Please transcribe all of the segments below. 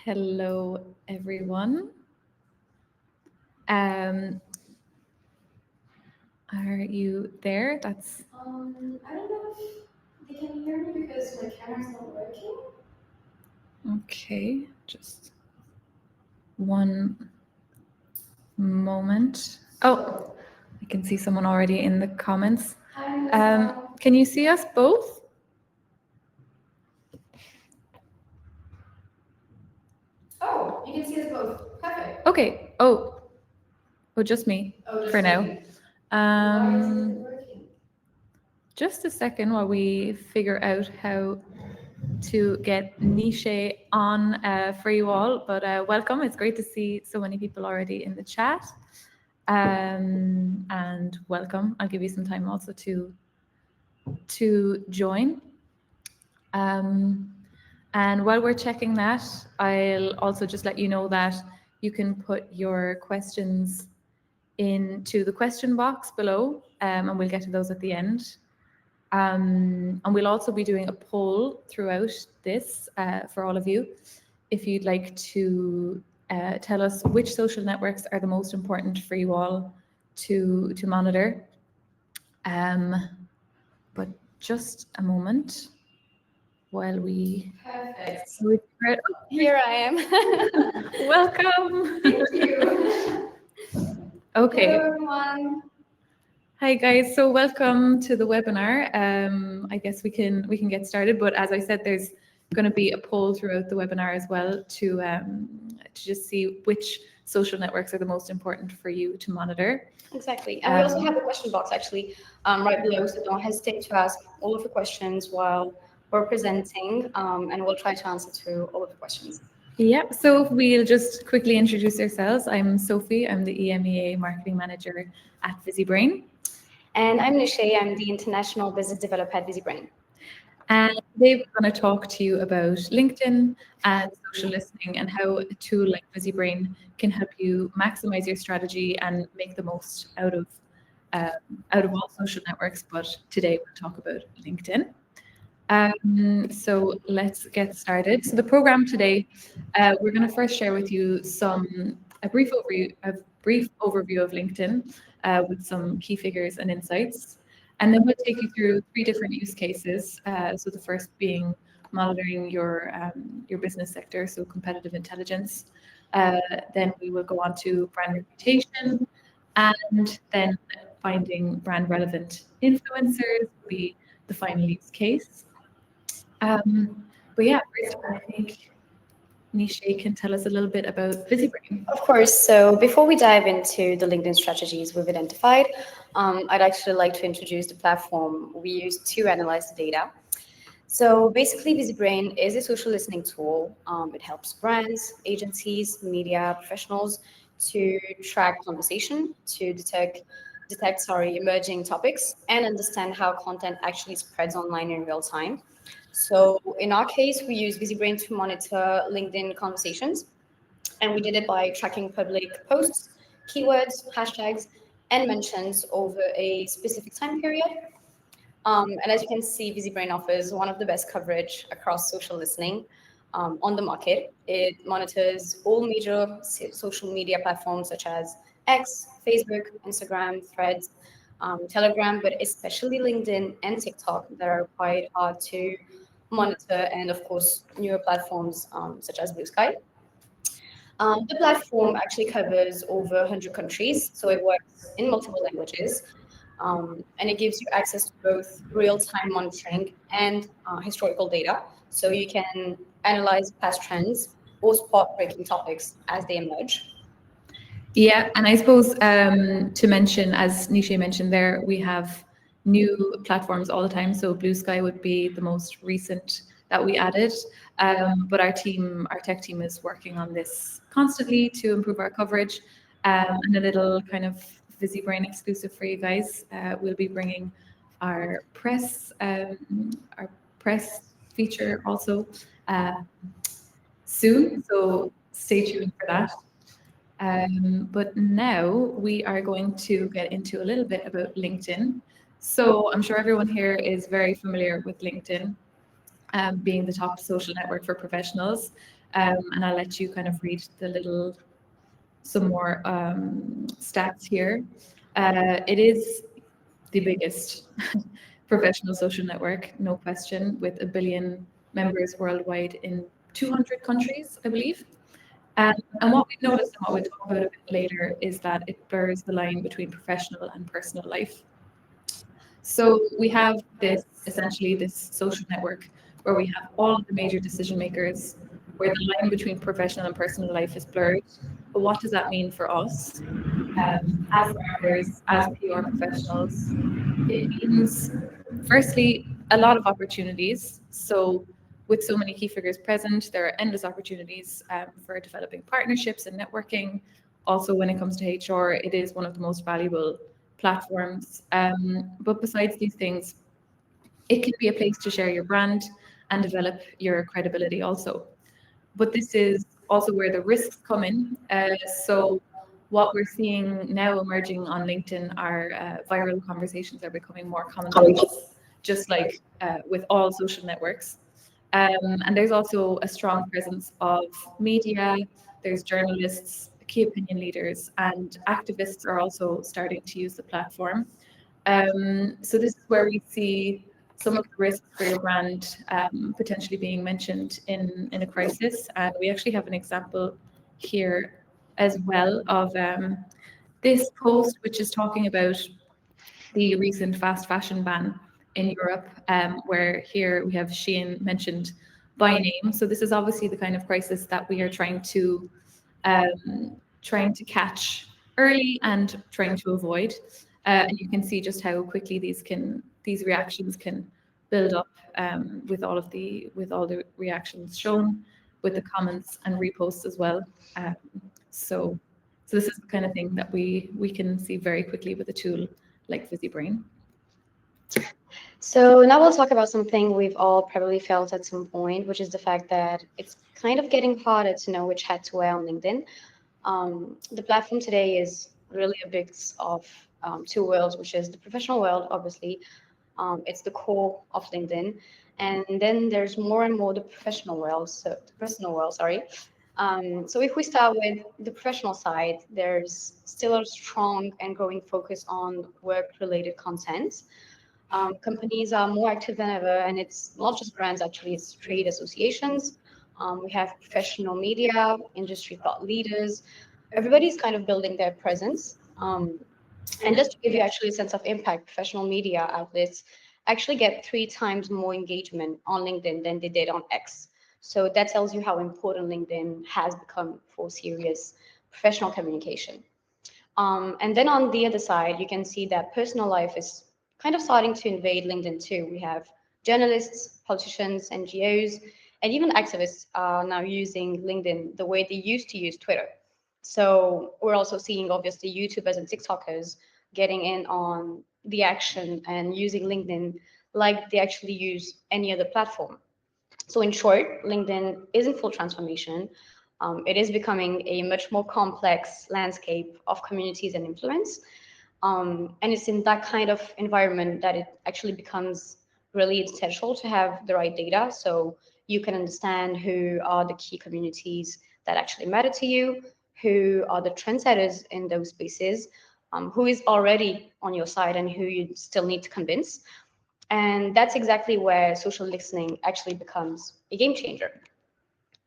Hello, everyone. Are you there? That's I don't know if they can hear me because my camera's not working. okay. Just one moment. Oh, I can see someone already in the comments. Can you see us both? Oh, you can see us both. Perfect. Okay. Oh, just me for now. Why isn't it working? Just a second while we figure out how to get Niche on for you all. But welcome. It's great to see so many people already in the chat. And welcome. I'll give you some time also to join. And while we're checking that, I'll also just let you know that you can put your questions into the question box below, and we'll get to those at the end. And we'll also be doing a poll throughout this for all of you. If you'd like to tell us which social networks are the most important for you all to monitor. But just a moment while we... Perfect. Here I am. Welcome. Thank you. Okay. Hello, everyone. Hi guys, so welcome to the webinar. I guess we can get started, but as I said, there's going to be a poll throughout the webinar as well to just see which social networks are the most important for you to monitor. Exactly, and we also have a question box actually right below, so don't hesitate to ask all of the questions while we're presenting, and we'll try to answer to all of the questions. Yeah, so we'll just quickly introduce ourselves. I'm Sophie, I'm the EMEA Marketing Manager at Visibrain. And I'm Nishay, I'm the International Business Developer at Visibrain. And today we're going to talk to you about LinkedIn and social listening and how a tool like Visibrain can help you maximize your strategy and make the most out of all social networks. But today we'll talk about LinkedIn. So let's get started. So the program today, we're going to first share with you a brief overview of LinkedIn with some key figures and insights. And then we'll take you through 3 different use cases. So the first being monitoring your business sector, so competitive intelligence. Then we will go on to brand reputation, and then finding brand relevant influencers will be the final use case. But yeah, first of all, I think Nishay can tell us a little bit about Visibrain. Of course, so before we dive into the LinkedIn strategies we've identified, I'd actually like to introduce the platform we use to analyze the data. So basically, Visibrain is a social listening tool. It helps brands, agencies, media professionals to track conversation, to detect emerging topics, and understand how content actually spreads online in real time. So in our case, we use Visibrain to monitor LinkedIn conversations, and we did it by tracking public posts, keywords, hashtags, and mentions over a specific time period. And as you can see, Visibrain offers one of the best coverage across social listening on the market. It monitors all major social media platforms such as X, Facebook, Instagram, Threads, Telegram, but especially LinkedIn and TikTok that are quite hard to monitor, and of course, newer platforms such as Blue Sky. The platform actually covers over 100 countries, so it works in multiple languages. And it gives you access to both real-time monitoring and historical data, so you can analyze past trends or spot breaking topics as they emerge. Yeah, and I suppose to mention, as Nishay mentioned there, we have new platforms all the time. So Blue Sky would be the most recent that we added. But our tech team is working on this constantly to improve our coverage. And a little kind of Visibrain exclusive for you guys. We'll be bringing our press feature also soon. So stay tuned for that. But now we are going to get into a little bit about LinkedIn. So I'm sure everyone here is very familiar with LinkedIn, being the top social network for professionals. And I'll let you kind of read the little some more stats here. It is the biggest professional social network, no question, with a billion members worldwide in 200 countries, I believe. And what we've noticed and what we'll talk about a bit later is that it blurs the line between professional and personal life. So we have this essentially this social network where we have all of the major decision makers, where the line between professional and personal life is blurred. But what does that mean for us as marketers, as PR professionals? It means, firstly, a lot of opportunities. So, with so many key figures present, there are endless opportunities for developing partnerships and networking. Also, when it comes to HR, it is one of the most valuable platforms. But besides these things, it can be a place to share your brand and develop your credibility also. But this is also where the risks come in. So what we're seeing now emerging on LinkedIn are viral conversations are becoming more commonplace, just like with all social networks. And there's also a strong presence of media, there's journalists, key opinion leaders, and activists are also starting to use the platform. So this is where we see some of the risks for your brand potentially being mentioned in a crisis. And we actually have an example here as well of this post, which is talking about the recent fast fashion ban in Europe, where here we have Shein mentioned by name. So this is obviously the kind of crisis that we are trying to catch early and trying to avoid. And you can see just how quickly these reactions can build up with all the reactions shown, with the comments and reposts as well. Um, so so this is the kind of thing that we can see very quickly with a tool like Visibrain. So now we'll talk about something we've all probably felt at some point, which is the fact that it's kind of getting harder to know which hat to wear on LinkedIn. The platform today is really a mix of two worlds, which is the professional world, obviously. It's the core of LinkedIn. And then there's more and more the professional world, so the personal world, sorry. So if we start with the professional side, there's still a strong and growing focus on work-related content. Companies are more active than ever, and it's not just brands, actually, it's trade associations. We have professional media, industry thought leaders. Everybody's kind of building their presence. And just to give you actually a sense of impact, professional media outlets actually get 3 times more engagement on LinkedIn than they did on X. So that tells you how important LinkedIn has become for serious professional communication. And then on the other side, you can see that personal life is kind of starting to invade LinkedIn too. We have journalists, politicians, NGOs, and even activists are now using LinkedIn the way they used to use Twitter. So we're also seeing obviously YouTubers and TikTokers getting in on the action and using LinkedIn like they actually use any other platform. So, in short, LinkedIn is in full transformation. It is becoming a much more complex landscape of communities and influence. And it's in that kind of environment that it actually becomes really essential to have the right data so you can understand who are the key communities that actually matter to you, who are the trendsetters in those spaces, who is already on your side and who you still need to convince. And that's exactly where social listening actually becomes a game changer.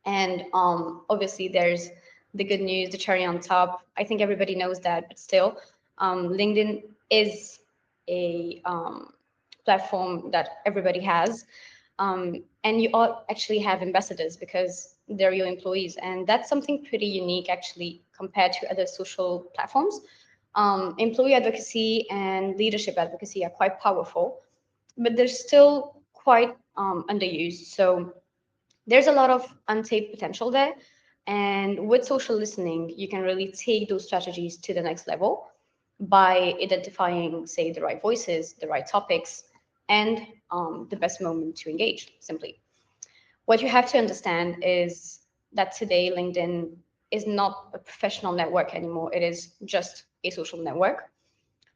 And obviously, there's the good news, the cherry on top. I think everybody knows that, but still, LinkedIn is a platform that everybody has. And you all actually have ambassadors because they're your employees. And that's something pretty unique, actually, compared to other social platforms. Employee advocacy and leadership advocacy are quite powerful, but they're still quite underused. So there's a lot of untapped potential there. And with social listening, you can really take those strategies to the next level by identifying, say, the right voices, the right topics, and the best moment to engage, simply. What you have to understand is that today, LinkedIn is not a professional network anymore. It is just a social network.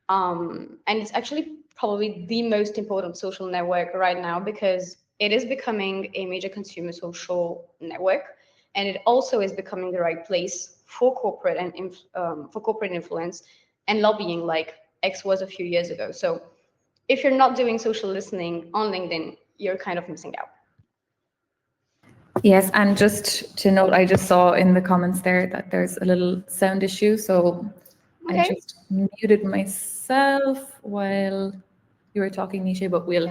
And it's actually probably the most important social network right now because it is becoming a major consumer social network. and it also is becoming the right place for corporate and for corporate influence and lobbying, like X was a few years ago. So if you're not doing social listening on LinkedIn, you're kind of missing out. Yes, and just to note, I just saw in the comments there that there's a little sound issue, so I Okay. just muted myself while you were talking, Nisha, but we'll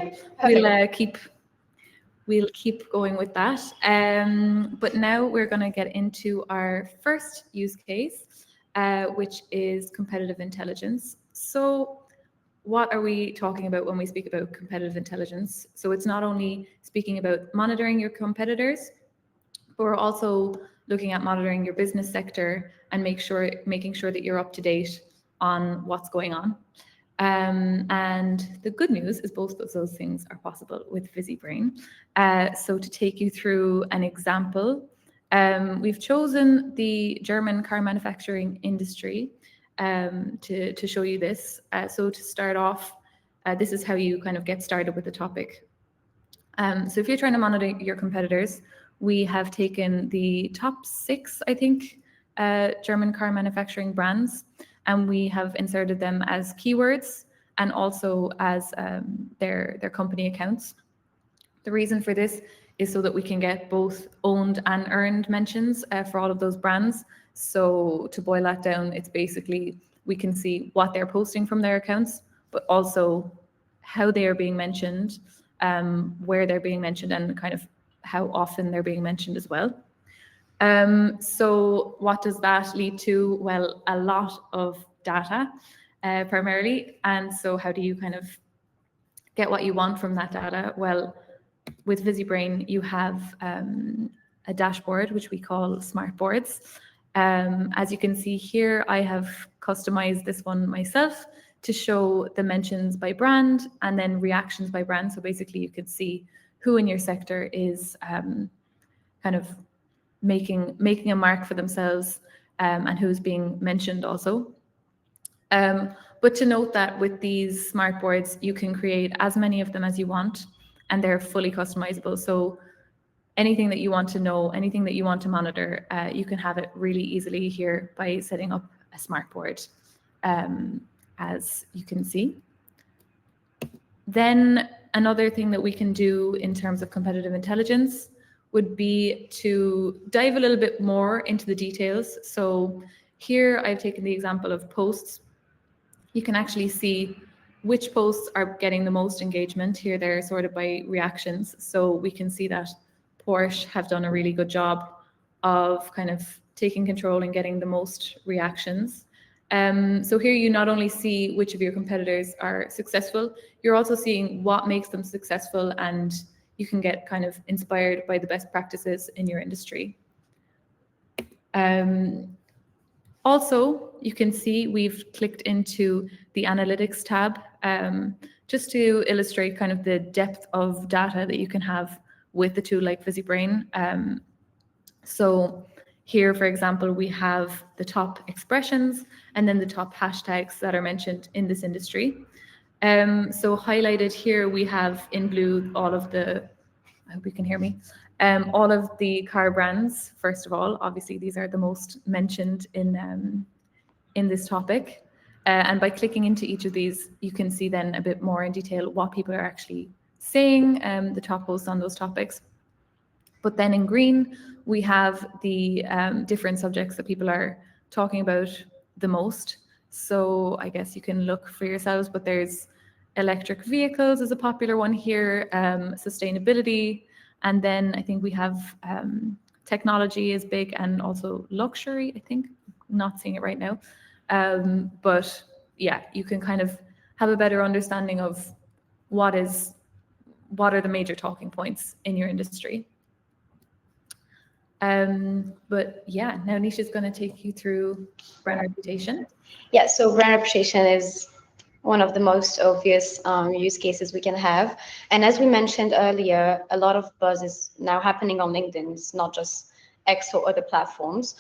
keep going with that. But now we're going to get into our first use case, which is competitive intelligence. So what are we talking about when we speak about competitive intelligence? So it's not only speaking about monitoring your competitors, but we're also looking at monitoring your business sector and making sure that you're up to date on what's going on. And the good news is both of those things are possible with Visibrain. So to take you through an example, we've chosen the German car manufacturing industry to show you this. So to start off, this is how you kind of get started with the topic. So if you're trying to monitor your competitors, we have taken the top 6, I think, German car manufacturing brands, and we have inserted them as keywords and also as their company accounts. The reason for this is so that we can get both owned and earned mentions for all of those brands. So to boil that down, it's basically we can see what they're posting from their accounts, but also how they are being mentioned, where they're being mentioned, and kind of how often they're being mentioned as well. So what does that lead to? Well, a lot of data primarily. And so how do you kind of get what you want from that data? Well, with Visibrain, you have a dashboard, which we call smart boards. As you can see here, I have customized this one myself to show the mentions by brand and then reactions by brand. So basically you could see who in your sector is kind of making a mark for themselves and who's being mentioned also. But to note that with these smart boards, you can create as many of them as you want, and they're fully customizable. So anything that you want to know, anything that you want to monitor, you can have it really easily here by setting up a smart board, as you can see. Then another thing that we can do in terms of competitive intelligence would be to dive a little bit more into the details. So here I've taken the example of posts. You can actually see which posts are getting the most engagement. Here they're sorted by reactions. So we can see that Porsche have done a really good job of kind of taking control and getting the most reactions. So here you not only see which of your competitors are successful, you're also seeing what makes them successful, and you can get kind of inspired by the best practices in your industry. Also, you can see we've clicked into the analytics tab just to illustrate kind of the depth of data that you can have with the tool like Visibrain. So here, for example, we have the top expressions and then the top hashtags that are mentioned in this industry. So highlighted here, we have in blue all of the, I hope you can hear me, all of the car brands, first of all. Obviously, these are the most mentioned in this topic. And by clicking into each of these, you can see then a bit more in detail what people are actually saying, the top posts on those topics. But then in green, we have the different subjects that people are talking about the most. So I guess you can look for yourselves, but there's electric vehicles is a popular one here, sustainability, and then I think we have technology is big, and also luxury, I think. I'm not seeing it right now. But yeah, you can kind of have a better understanding of what are the major talking points in your industry. But yeah, now Nisha's going to take you through brand reputation. Yeah, so brand reputation is one of the most obvious use cases we can have. And as we mentioned earlier, a lot of buzz is now happening on LinkedIn. It's not just X or other platforms.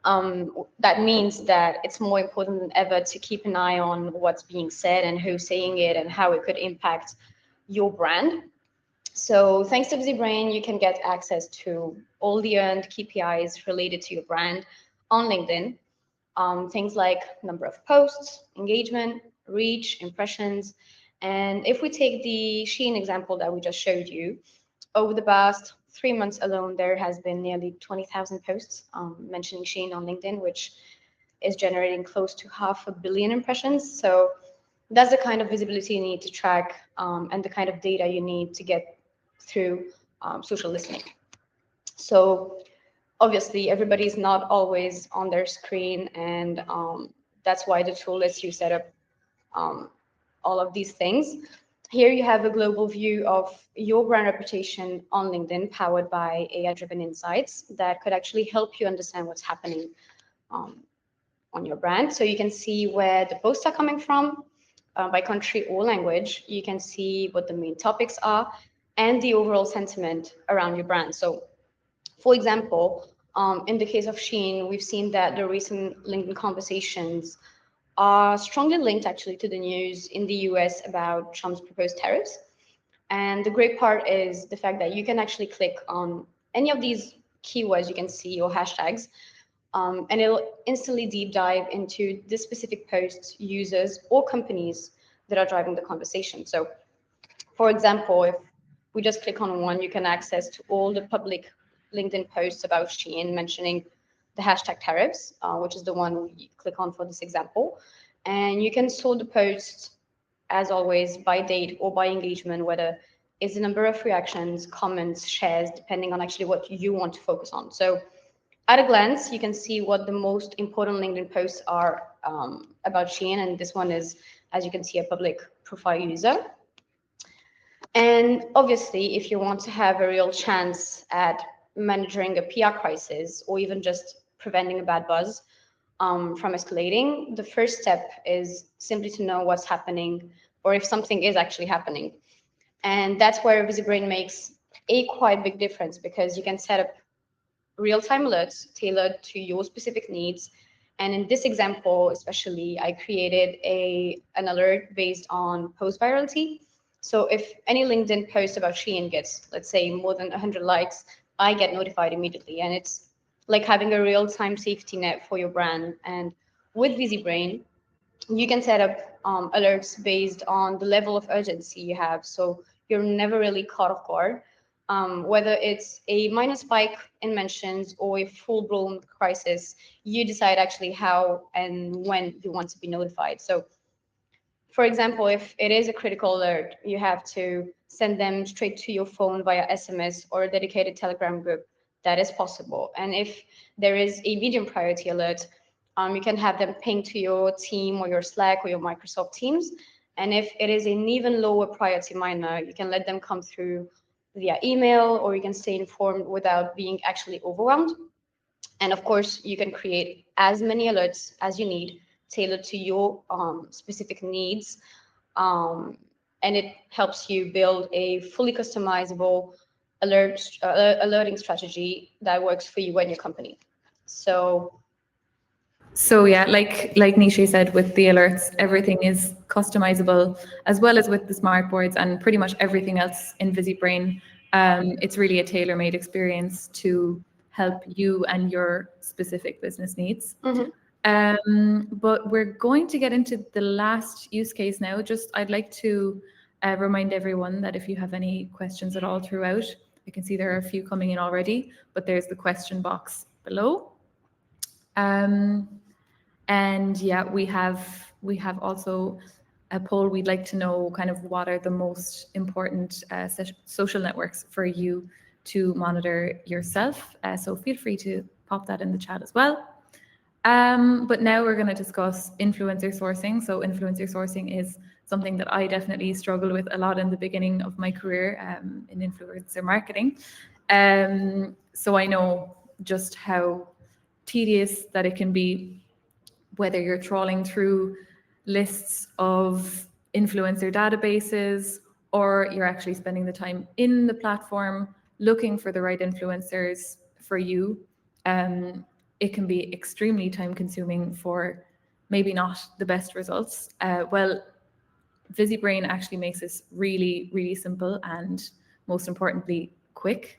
That means that it's more important than ever to keep an eye on what's being said and who's saying it and how it could impact your brand. So thanks to Visibrain, you can get access to all the earned KPIs related to your brand on LinkedIn. Things like number of posts, engagement, reach, impressions. And if we take the Shein example that we just showed you, over the past 3 months alone, there has been nearly 20,000 posts mentioning Shein on LinkedIn, which is generating close to 500 million impressions. So that's the kind of visibility you need to track and the kind of data you need to get through social listening. So obviously, everybody is not always on their screen, and that's why the tool lets you set up um, all of these things. Here you have a global view of your brand reputation on LinkedIn, powered by AI-driven insights that could actually help you understand what's happening um, on your brand. So you can see where the posts are coming from by country or language. You can see what the main topics are and the overall sentiment around your brand. So, for example, in the case of Shein, we've seen that the recent LinkedIn conversations are strongly linked actually to the news in the US about Trump's proposed tariffs. And the great part is the fact that you can actually click on any of these keywords you can see or hashtags, and it'll instantly deep dive into the specific posts, users, or companies that are driving the conversation. So, for example, if we just click on one, you can access to all the public LinkedIn posts about Shein mentioning the hashtag tariffs, which is the one we click on for this example. And you can sort the posts, as always, by date or by engagement, whether it's the number of reactions, comments, shares, depending on actually what you want to focus on. So at a glance, you can see what the most important LinkedIn posts are about Shein, and this one is, as you can see, a public profile user. And obviously, if you want to have a real chance at managing a PR crisis or even just preventing a bad buzz from escalating, the first step is simply to know what's happening or if something is actually happening. And that's where Visibrain makes a quite big difference, because you can set up real-time alerts tailored to your specific needs. And in this example, especially, I created an alert based on post virality. So if any LinkedIn post about Shein gets, let's say, more than 100 likes, I get notified immediately. And it's like having a real-time safety net for your brand. And with Visibrain, you can set up alerts based on the level of urgency you have. So you're never really caught off guard. Whether it's a minor spike in mentions or a full-blown crisis, you decide actually how and when you want to be notified. So, for example, if it is a critical alert, you have to send them straight to your phone via SMS or a dedicated Telegram group. That is possible. And if there is a medium priority alert, you can have them ping to your team or your Slack or your Microsoft Teams. And if it is an even lower priority minor, you can let them come through via email, or you can stay informed without being actually overwhelmed. And of course, you can create as many alerts as you need, tailored to your specific needs. Um, and it helps you build a fully customizable alerting strategy that works for you and your company. So So yeah, like Nisha said, with the alerts, everything is customizable, as well as with the smart boards and pretty much everything else in Visibrain. It's really a tailor-made experience to help you and your specific business needs. But we're going to get into the last use case now. Just I'd like to remind everyone that if you have any questions at all throughout, I can see there are a few coming in already, but there's the question box below. And yeah, we have also a poll. We'd like to know kind of what are the most important social networks for you to monitor yourself. So feel free to pop that in the chat as well. But now we're going to discuss influencer sourcing. So influencer sourcing is something that I definitely struggled with a lot in the beginning of my career in influencer marketing. So I know just how tedious that it can be, whether you're trawling through lists of influencer databases or you're actually spending the time in the platform looking for the right influencers for you. It can be extremely time consuming for maybe not the best results. Well, Visibrain actually makes this really, really simple and most importantly, quick.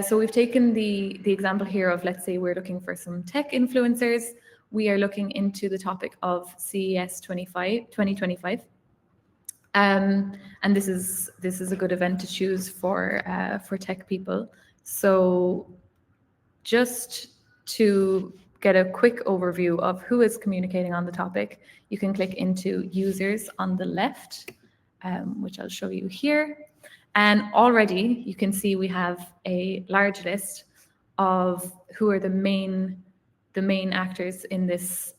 So we've taken the example here of, let's say we're looking for some tech influencers. We are looking into the topic of CES 2025. And this is a good event to choose for tech people. So just to get a quick overview of who is communicating on the topic, you can click into users on the left, which I'll show you here. And already you can see we have a large list of who are the main actors in this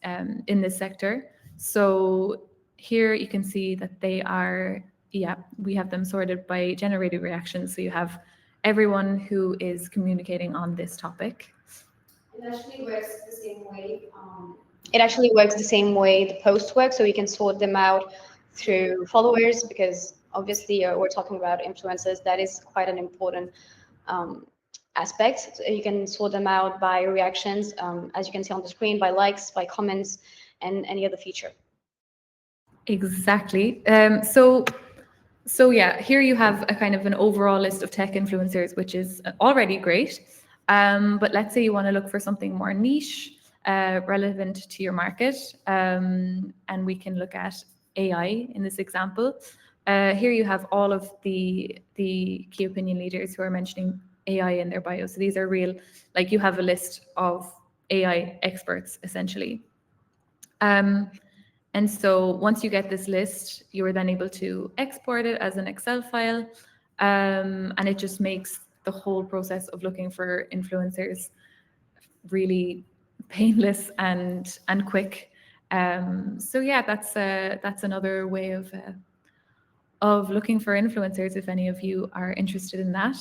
sector. So here you can see that they are, yeah, we have them sorted by generated reactions. So you have everyone who is communicating on this topic. It actually works the same way. It actually works the same way the posts work, so you can sort them out through followers because obviously we're talking about influencers. That is quite an important um, aspect. So you can sort them out by reactions, as you can see on the screen, by likes, by comments, and any other feature. Exactly. So yeah, here you have a kind of an overall list of tech influencers, which is already great. But let's say you want to look for something more niche, relevant to your market, and we can look at AI in this example. Here you have all of the key opinion leaders who are mentioning AI in their bio. So these are real, like you have a list of AI experts essentially. And so once you get this list, you are then able to export it as an Excel file. And it just makes the whole process of looking for influencers really painless and quick. So yeah, that's another way of looking for influencers if any of you are interested in that.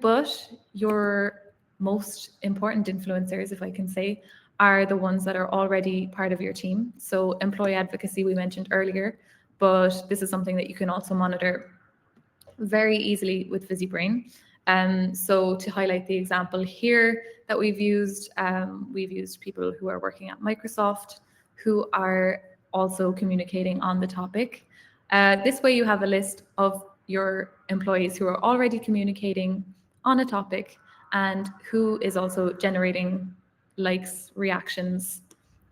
But your most important influencers, if I can say, are the ones that are already part of your team. So employee advocacy we mentioned earlier, but this is something that you can also monitor very easily with Visibrain. So to highlight the example here that we've used people who are working at Microsoft who are also communicating on the topic. This way you have a list of your employees who are already communicating on a topic and who is also generating likes, reactions,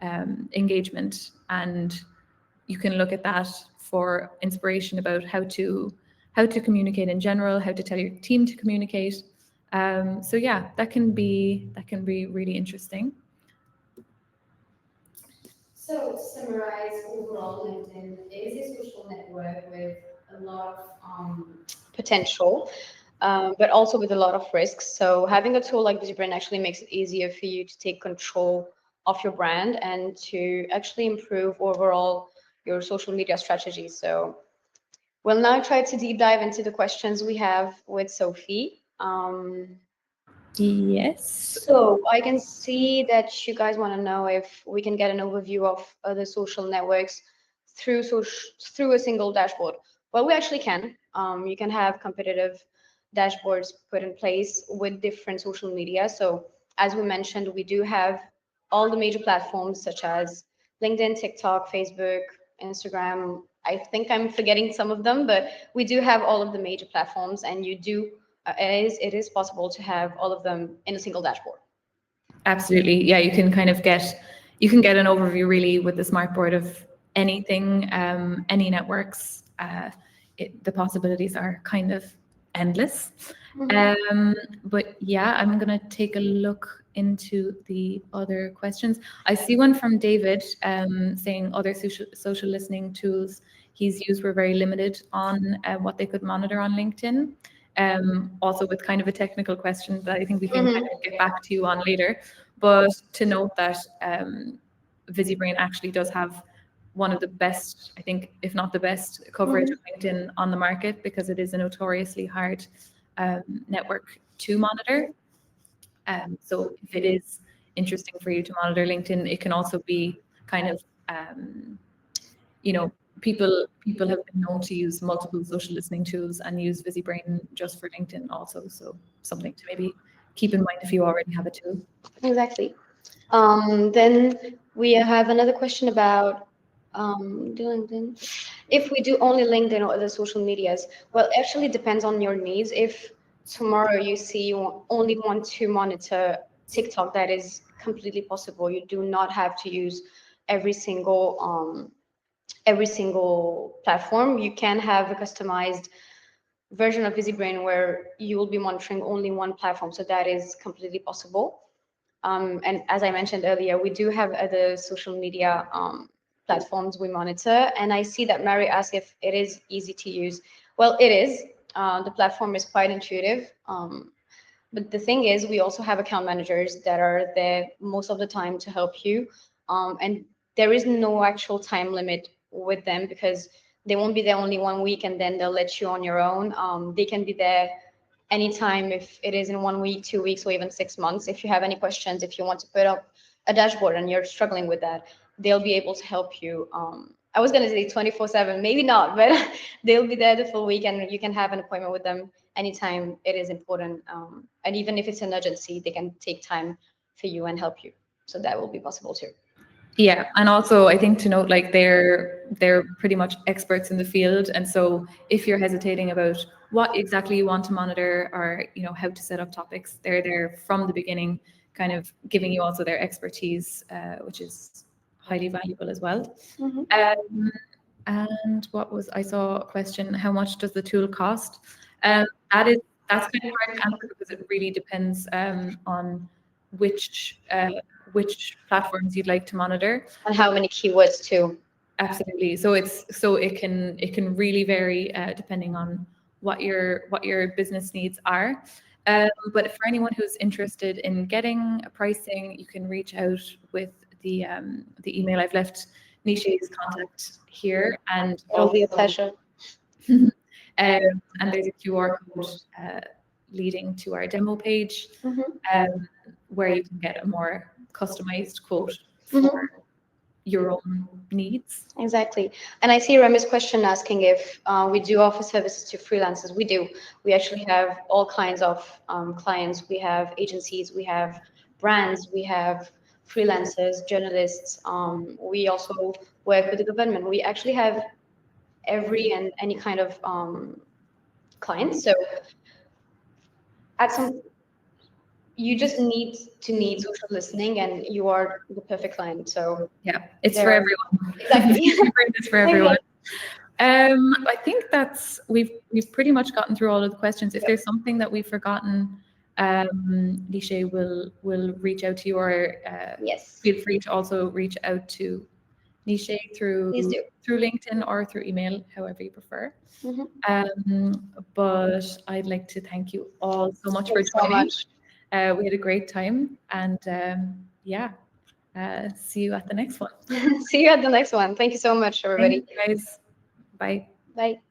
engagement, and you can look at that for inspiration about how to communicate in general, how to tell your team to communicate. So yeah, that can be really interesting. So, to summarize, overall, LinkedIn is a social network with a lot of potential, but also with a lot of risks. So, having a tool like Visibrain actually makes it easier for you to take control of your brand and to actually improve overall your social media strategy. So, we'll now try to deep dive into the questions we have with Sophie. Yes. So I can see that you guys want to know if we can get an overview of other social networks through a single dashboard. Well, we actually can. You can have competitive dashboards put in place with different social media. So as we mentioned, we do have all the major platforms such as LinkedIn, TikTok, Facebook, Instagram. I think I'm forgetting some of them, but we do have all of the major platforms, and it is possible to have all of them in a single dashboard. Absolutely. Yeah, you can kind of get an overview really with the smartboard of anything, any networks. The possibilities are kind of endless. But yeah, I'm going to take a look into the other questions. I see one from David saying other social listening tools he's used were very limited on what they could monitor on LinkedIn. Also with kind of a technical question that I think we can kind of get back to you on later. But to note that Visibrain actually does have one of the best, I think, if not the best coverage of LinkedIn on the market, because it is a notoriously hard network to monitor. So if it is interesting for you to monitor LinkedIn, it can also be kind of, people have been known to use multiple social listening tools and use Visibrain just for LinkedIn also. So something to maybe keep in mind if you already have a tool. Exactly. Then we have another question about Do LinkedIn. If we do only LinkedIn or other social medias, well, actually depends on your needs. If tomorrow you see only want to monitor TikTok, that is completely possible. You do not have to use every single every single platform. You can have a customized version of Visibrain where you will be monitoring only one platform. So that is completely possible. And as I mentioned earlier, we do have other social media platforms we monitor. And I see that Mary asked if it is easy to use. Well, it is. The platform is quite intuitive. But the thing is, we also have account managers that are there most of the time to help you. And there is no actual time limit with them because they won't be there only 1 week and then they'll let you on your own. They can be there anytime if it is in 1 week, 2 weeks, or even 6 months. If you have any questions, if you want to put up a dashboard and you're struggling with that, they'll be able to help you. I was going to say 24/7, maybe not, but they'll be there the full week and you can have an appointment with them anytime it is important. And even if it's an urgency, they can take time for you and help you. So that will be possible too. Yeah, and also I think to note, like they're pretty much experts in the field, and so if you're hesitating about what exactly you want to monitor or how to set up topics, they're there from the beginning, kind of giving you also their expertise, which is highly valuable as well. Mm-hmm. And what was I saw a question? How much does the tool cost? That's kind of hard to answer because it really depends on which which platforms you'd like to monitor. And how many keywords too? Absolutely. So it can really vary depending on what your business needs are. But for anyone who's interested in getting a pricing, you can reach out with the email I've left Nisha's contact here, and It will be a pleasure. and there's a QR code leading to our demo page, where you can get a more customized quote for your own needs. Exactly. And I see Remy's question asking if we do offer services to freelancers. We do. We actually have all kinds of clients. We have agencies, we have brands, we have freelancers, journalists. We also work with the government. We actually have every and any kind of clients. So at some, you just need social listening, and you are the perfect client. So Yeah, it's there for are- everyone. Exactly. It's for everyone. I think we've pretty much gotten through all of the questions. If there's something that we've forgotten, Nisha will reach out to you, or Yes. feel free to also reach out to Nisha through Please do. LinkedIn or through email, however you prefer. Mhm. But I'd like to thank you all so much for Thanks so joining. much. We had a great time, and yeah, see you at the next one. See you at the next one. Thank you so much, everybody. Thanks, guys. Bye. Bye.